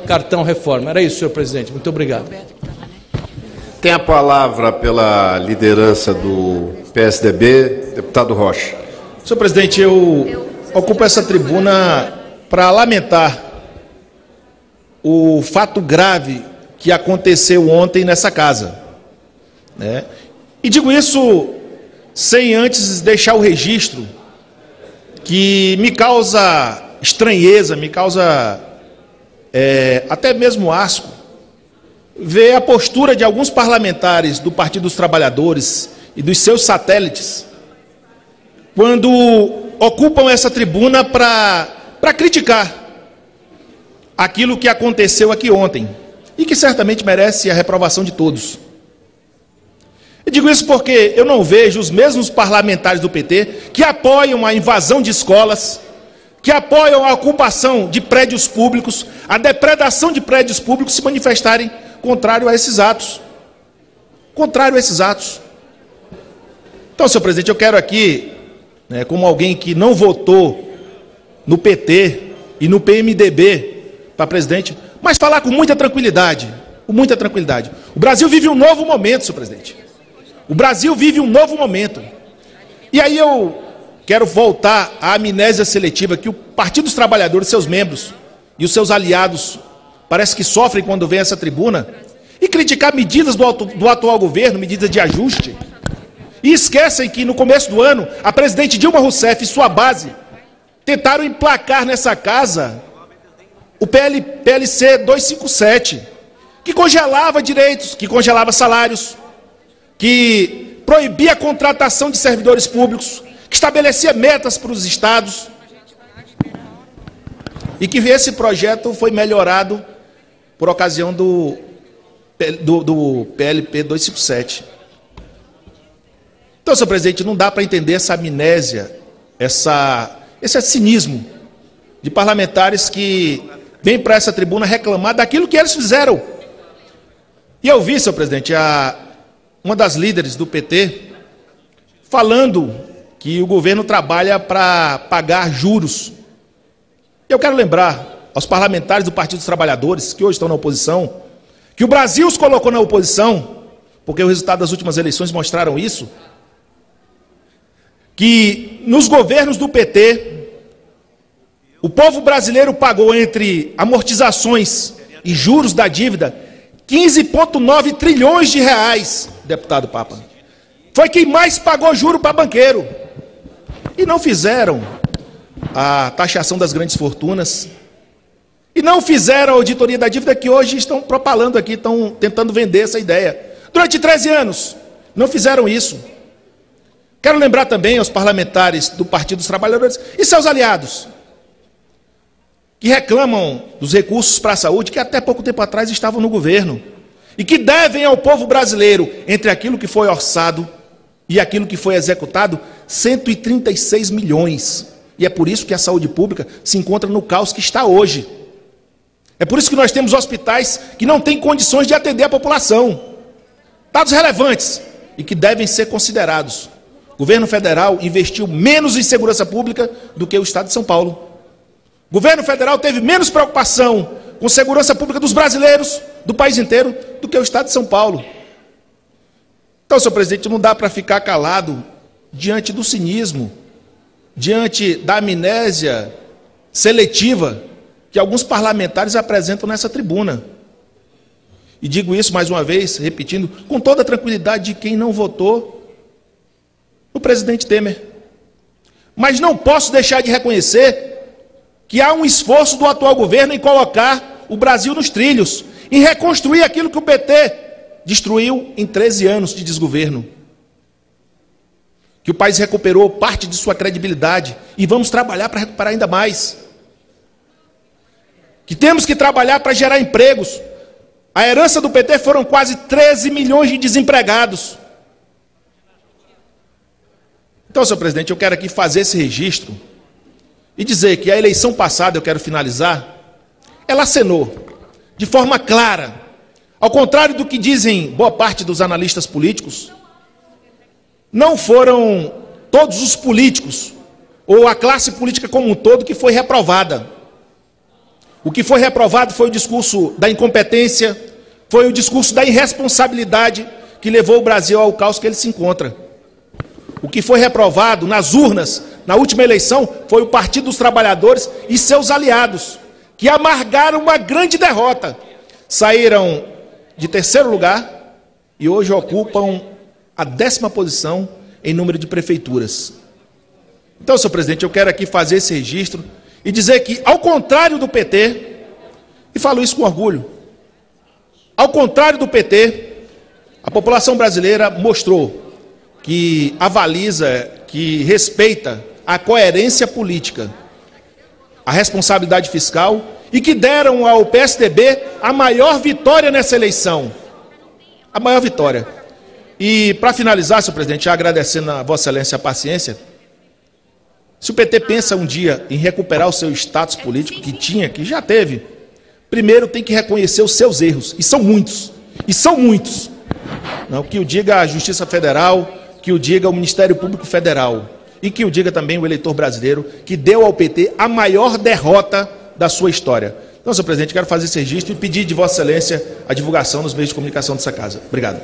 Cartão reforma. Era isso, senhor presidente. Muito obrigado. Tem a palavra pela liderança do PSDB, deputado Rocha. Senhor presidente, eu ocupo essa tribuna para lamentar o fato grave que aconteceu ontem nessa casa, né? E digo isso sem antes deixar o registro que me causa estranheza, me causa até mesmo asco, ver a postura de alguns parlamentares do Partido dos Trabalhadores e dos seus satélites, quando ocupam essa tribuna para criticar aquilo que aconteceu aqui ontem, e que certamente merece a reprovação de todos. Eu digo isso porque eu não vejo os mesmos parlamentares do PT que apoiam a invasão de escolas, que apoiam a ocupação de prédios públicos, a depredação de prédios públicos, se manifestarem contrário a esses atos. Contrário a esses atos. Então, senhor presidente, eu quero aqui, como alguém que não votou no PT e no PMDB para presidente, mas falar com muita tranquilidade, com muita tranquilidade. O Brasil vive um novo momento, senhor presidente. O Brasil vive um novo momento. E aí eu quero voltar à amnésia seletiva que o Partido dos Trabalhadores, seus membros e os seus aliados, parece que sofrem quando vem essa tribuna, e criticar medidas do atual governo, medidas de ajuste, e esquecem que no começo do ano, a presidente Dilma Rousseff e sua base tentaram emplacar nessa casa o PLC 257, que congelava direitos, que congelava salários, que proibia a contratação de servidores públicos, que estabelecia metas para os estados, e que esse projeto foi melhorado por ocasião do PLP 257. Então, senhor presidente, não dá para entender essa amnésia, esse cinismo de parlamentares que vêm para essa tribuna reclamar daquilo que eles fizeram. E eu vi, senhor presidente, uma das líderes do PT falando que o governo trabalha para pagar juros. Eu quero lembrar aos parlamentares do Partido dos Trabalhadores, que hoje estão na oposição, que o Brasil os colocou na oposição, porque o resultado das últimas eleições mostraram isso, que nos governos do PT, o povo brasileiro pagou entre amortizações e juros da dívida 15,9 trilhões de reais, deputado Papa. Foi quem mais pagou juro para banqueiro. E não fizeram a taxação das grandes fortunas. E não fizeram a auditoria da dívida que hoje estão propalando aqui, estão tentando vender essa ideia. Durante 13 anos, não fizeram isso. Quero lembrar também aos parlamentares do Partido dos Trabalhadores e seus aliados, que reclamam dos recursos para a saúde, que até pouco tempo atrás estavam no governo, e que devem ao povo brasileiro, entre aquilo que foi orçado e aquilo que foi executado, 136 milhões. E é por isso que a saúde pública se encontra no caos que está hoje. É por isso que nós temos hospitais que não têm condições de atender a população. Dados relevantes e que devem ser considerados. O governo federal investiu menos em segurança pública do que o Estado de São Paulo. O governo federal teve menos preocupação com segurança pública dos brasileiros, do país inteiro, do que o Estado de São Paulo. Então, senhor presidente, não dá para ficar calado diante do cinismo, diante da amnésia seletiva que alguns parlamentares apresentam nessa tribuna. E digo isso mais uma vez, repetindo, com toda a tranquilidade de quem não votou no presidente Temer. Mas não posso deixar de reconhecer que há um esforço do atual governo em colocar o Brasil nos trilhos, em reconstruir aquilo que o PT destruiu em 13 anos de desgoverno. Que o país recuperou parte de sua credibilidade e vamos trabalhar para recuperar ainda mais. Que temos que trabalhar para gerar empregos. A herança do PT foram quase 13 milhões de desempregados. Então, senhor presidente, eu quero aqui fazer esse registro e dizer que a eleição passada, eu quero finalizar, ela acenou de forma clara, ao contrário do que dizem boa parte dos analistas políticos, não foram todos os políticos, ou a classe política como um todo, que foi reprovada. O que foi reprovado foi o discurso da incompetência, foi o discurso da irresponsabilidade que levou o Brasil ao caos que ele se encontra. O que foi reprovado nas urnas, na última eleição, foi o Partido dos Trabalhadores e seus aliados, que amargaram uma grande derrota. Saíram de terceiro lugar e hoje ocupam a 10ª posição em número de prefeituras. Então, senhor presidente, eu quero aqui fazer esse registro e dizer que, ao contrário do PT, e falo isso com orgulho, ao contrário do PT, a população brasileira mostrou que avaliza, que respeita a coerência política, a responsabilidade fiscal e que deram ao PSDB a maior vitória nessa eleição. A maior vitória. E, para finalizar, senhor presidente, agradecendo a Vossa Excelência a paciência, se o PT pensa um dia em recuperar o seu status político que tinha, que já teve, primeiro tem que reconhecer os seus erros, e são muitos, Não, que o diga a Justiça Federal, que o diga o Ministério Público Federal, e que o diga também o eleitor brasileiro, que deu ao PT a maior derrota da sua história. Então, senhor presidente, quero fazer esse registro e pedir de Vossa Excelência a divulgação nos meios de comunicação dessa casa. Obrigado.